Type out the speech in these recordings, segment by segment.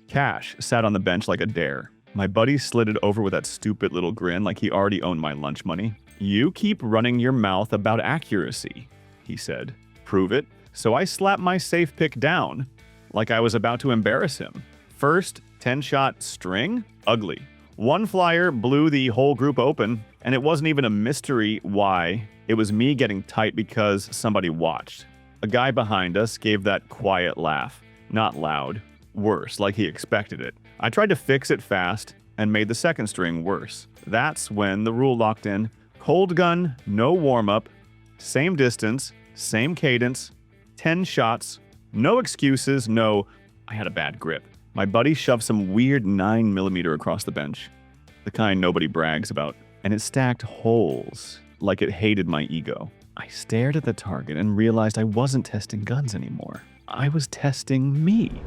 Cash sat on the bench like a dare. My buddy slid it over with that stupid little grin like he already owned my lunch money. "You keep running your mouth about accuracy," he said. "Prove it." So I slapped my safe pick down like I was about to embarrass him. First 10-shot string? Ugly. One flyer blew the whole group open, and it wasn't even a mystery why. It was me getting tight because somebody watched. A guy behind us gave that quiet laugh. Not loud. Worse, like he expected it. I tried to fix it fast and made the second string worse. That's when the rule locked in. Cold gun, no warm-up, same distance, same cadence, 10 shots, no excuses, no, I had a bad grip. My buddy shoved some weird 9mm across the bench, the kind nobody brags about, and it stacked holes like it hated my ego. I stared at the target and realized I wasn't testing guns anymore. I was testing me.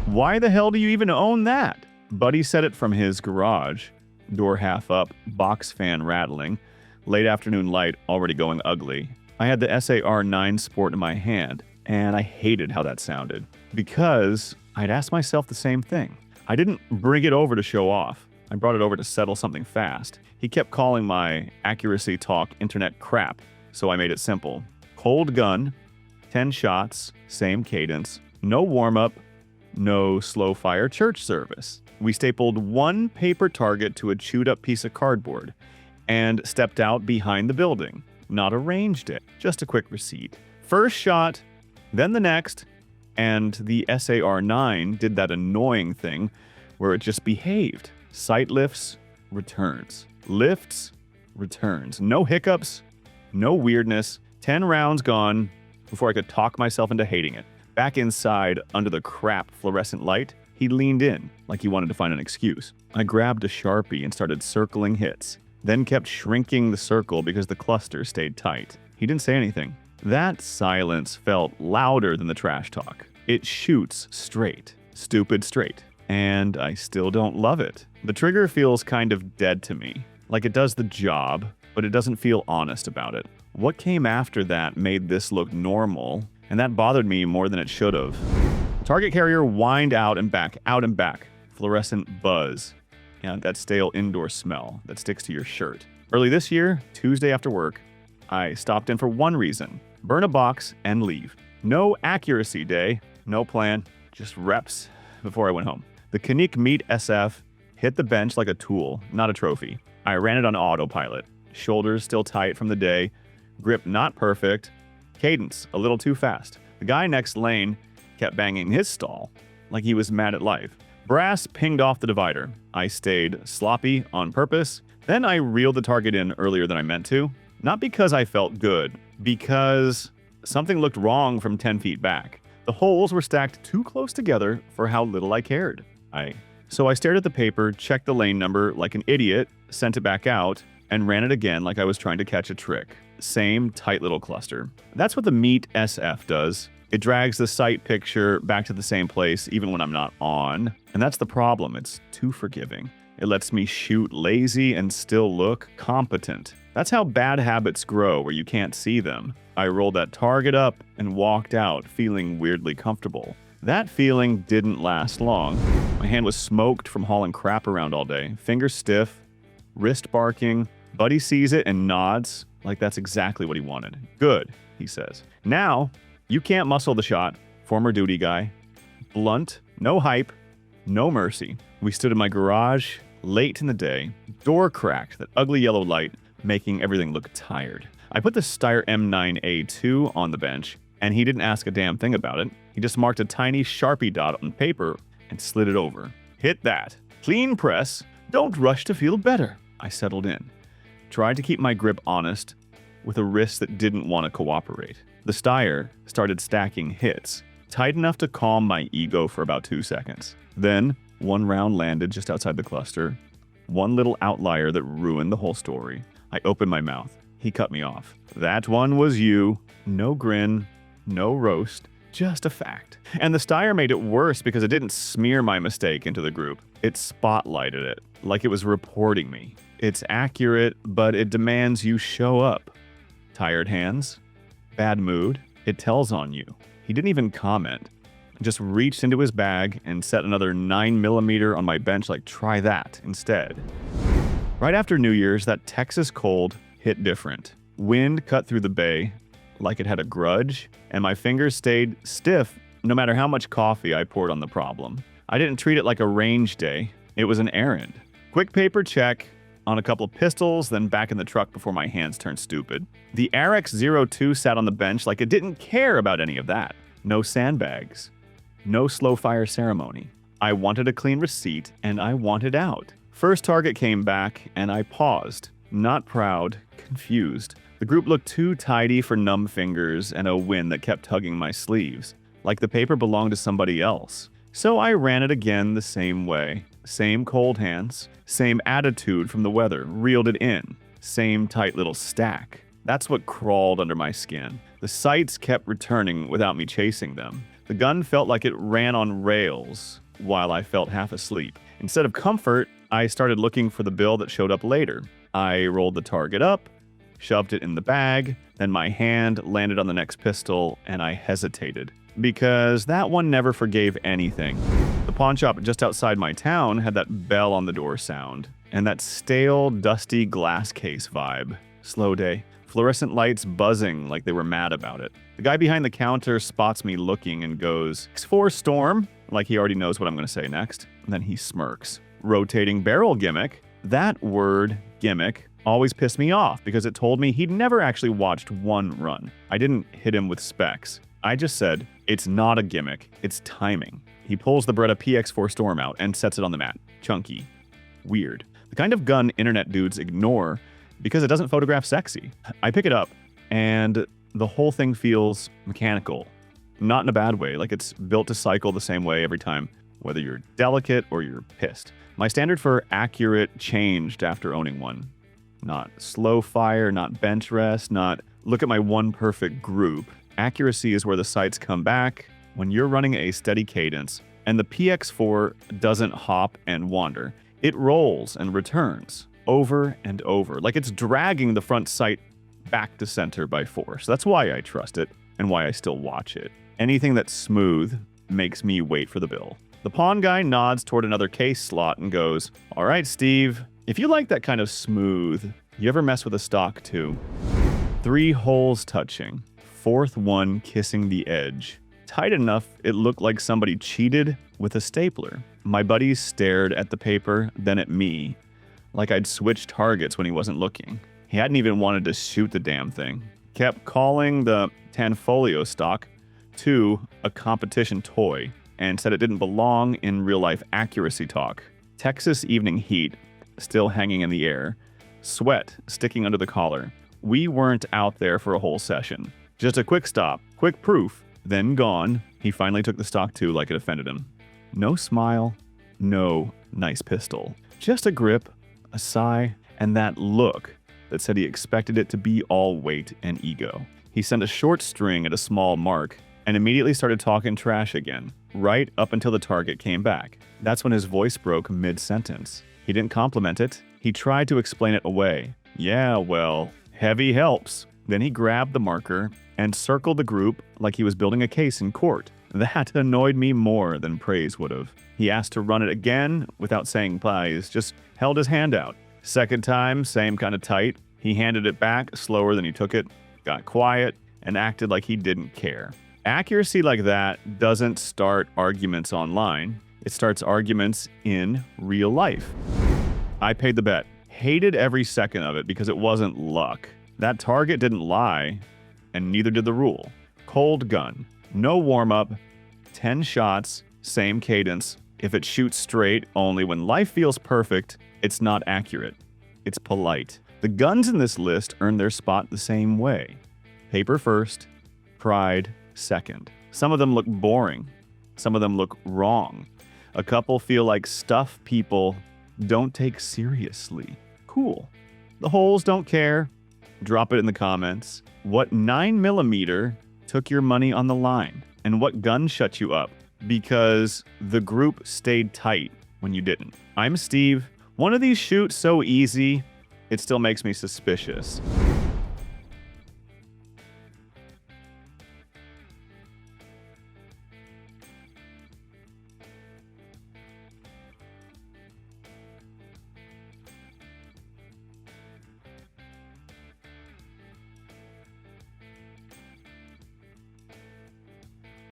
Why the hell do you even own that? Buddy said it from his garage. Door half up, box fan rattling, late afternoon light already going ugly. I had the SAR-9 Sport in my hand, and I hated how that sounded. Because I'd asked myself the same thing. I didn't bring it over to show off. I brought it over to settle something fast. He kept calling my accuracy talk internet crap, so I made it simple. Cold gun, 10 shots, same cadence, no warm-up, no slow fire church service. We stapled one paper target to a chewed up piece of cardboard and stepped out behind the building. Not arranged it, just a quick receipt. First shot, then the next, and the SAR-9 did that annoying thing where it just behaved. Sight lifts, returns. Lifts, returns. No hiccups, no weirdness. 10 rounds gone before I could talk myself into hating it. Back inside, under the crap fluorescent light, he leaned in, like he wanted to find an excuse. I grabbed a Sharpie and started circling hits, then kept shrinking the circle because the cluster stayed tight. He didn't say anything. That silence felt louder than the trash talk. It shoots straight. Stupid straight. And I still don't love it. The trigger feels kind of dead to me. Like it does the job, but it doesn't feel honest about it. What came after that made this look normal, and that bothered me more than it should have. Target carrier whined out and back, out and back. Fluorescent buzz. Yeah, that stale indoor smell that sticks to your shirt. Early this year, Tuesday after work, I stopped in for one reason. Burn a box and leave. No accuracy day, no plan, just reps before I went home. The Canik Mete SF hit the bench like a tool, not a trophy. I ran it on autopilot. Shoulders still tight from the day. Grip not perfect. Cadence a little too fast. The guy next lane kept banging his stall like he was mad at life. Brass pinged off the divider. I stayed sloppy on purpose. Then I reeled the target in earlier than I meant to. Not because I felt good, because something looked wrong from 10 feet back. The holes were stacked too close together for how little I cared. So I stared at the paper, checked the lane number like an idiot, sent it back out, and ran it again like I was trying to catch a trick. Same tight little cluster. That's what the Mete SF does. It drags the sight picture back to the same place even when I'm not on. And that's the problem. It's too forgiving. It lets me shoot lazy and still look competent. That's how bad habits grow, where you can't see them. I rolled that target up and walked out feeling weirdly comfortable. That feeling didn't last long. My hand was smoked from hauling crap around all day. Fingers stiff, wrist barking. Buddy sees it and nods like that's exactly what he wanted. Good, he says. Now, you can't muscle the shot. Former duty guy. Blunt, no hype, no mercy. We stood in my garage late in the day. Door cracked, that ugly yellow light, making everything look tired. I put the Steyr M9A2 on the bench, and he didn't ask a damn thing about it. He just marked a tiny Sharpie dot on paper and slid it over. Hit that. Clean press. Don't rush to feel better. I settled in. Tried to keep my grip honest with a wrist that didn't want to cooperate. The Steyr started stacking hits, tight enough to calm my ego for about 2 seconds. Then, one round landed just outside the cluster. One little outlier that ruined the whole story. I opened my mouth. He cut me off. That one was you. No grin, no roast, just a fact. And the Steyr made it worse because it didn't smear my mistake into the group. It spotlighted it, like it was reporting me. It's accurate, but it demands you show up. Tired hands, bad mood, it tells on you. He didn't even comment. Just reached into his bag and set another 9mm on my bench like, try that instead. Right after New Year's, that Texas cold hit different. Wind cut through the bay like it had a grudge, and my fingers stayed stiff no matter how much coffee I poured on the problem. I didn't treat it like a range day. It was an errand. Quick paper check on a couple of pistols, then back in the truck before my hands turned stupid. The Arex 02 sat on the bench like it didn't care about any of that. No sandbags. No slow fire ceremony. I wanted a clean receipt, and I wanted out. First target came back, and I paused. Not proud, confused. The group looked too tidy for numb fingers and a wind that kept tugging my sleeves, like the paper belonged to somebody else. So I ran it again the same way. Same cold hands, same attitude from the weather, reeled it in. Same tight little stack. That's what crawled under my skin. The sights kept returning without me chasing them. The gun felt like it ran on rails while I felt half asleep. Instead of comfort, I started looking for the bill that showed up later. I rolled the target up, shoved it in the bag, then my hand landed on the next pistol, and I hesitated. Because that one never forgave anything. The pawn shop just outside my town had that bell on the door sound, and that stale, dusty glass case vibe. Slow day. Fluorescent lights buzzing like they were mad about it. The guy behind the counter spots me looking and goes, "PX4 Storm," like he already knows what I'm going to say next. And then he smirks. Rotating barrel gimmick. That word, gimmick, always pissed me off because it told me he'd never actually watched one run. I didn't hit him with specs. I just said, it's not a gimmick, it's timing. He pulls the Beretta PX4 Storm out and sets it on the mat. Chunky. Weird. The kind of gun internet dudes ignore because it doesn't photograph sexy. I pick it up, and the whole thing feels mechanical. Not in a bad way, like it's built to cycle the same way every time, whether you're delicate or you're pissed. My standard for accurate changed after owning one. Not slow fire, not bench rest, not look at my one perfect group. Accuracy is where the sights come back when you're running a steady cadence, and the PX4 doesn't hop and wander. It rolls and returns over and over, like it's dragging the front sight back to center by force. That's why I trust it and why I still watch it. Anything that's smooth makes me wait for the bill. The pawn guy nods toward another case slot and goes, "All right, Steve, if you like that kind of smooth, you ever mess with a stock too?" 3 holes touching, 4th one kissing the edge. Tight enough it looked like somebody cheated with a stapler. My buddies stared at the paper, then at me, like I'd switched targets when he wasn't looking. He hadn't even wanted to shoot the damn thing. Kept calling the Tanfolio stock to a competition toy and said it didn't belong in real-life accuracy talk. Texas evening heat still hanging in the air. Sweat sticking under the collar. We weren't out there for a whole session. Just a quick stop, quick proof, then gone. He finally took the stock too like it offended him. No smile, no nice pistol. Just a grip, a sigh, and that look that said he expected it to be all weight and ego. He sent a short string at a small mark and immediately started talking trash again, right up until the target came back. That's when his voice broke mid-sentence. He didn't compliment it. He tried to explain it away. Yeah, well, heavy helps. Then he grabbed the marker and circled the group like he was building a case in court. That annoyed me more than praise would have. He asked to run it again without saying please, just held his hand out. Second time, same kind of tight. He handed it back slower than he took it, got quiet, and acted like he didn't care. Accuracy like that doesn't start arguments online. It starts arguments in real life. I paid the bet. Hated every second of it because it wasn't luck. That target didn't lie, and neither did the rule. Cold gun. No warm-up. 10 shots. Same cadence. If it shoots straight only when life feels perfect, it's not accurate. It's polite. The guns in this list earn their spot the same way. Paper first. Pride second. Some of them look boring. Some of them look wrong. A couple feel like stuff people don't take seriously. Cool. The holes don't care. Drop it in the comments. What 9mm took your money on the line? And what gun shut you up? Because the group stayed tight when you didn't. I'm Steve. One of these shoots so easy, it still makes me suspicious.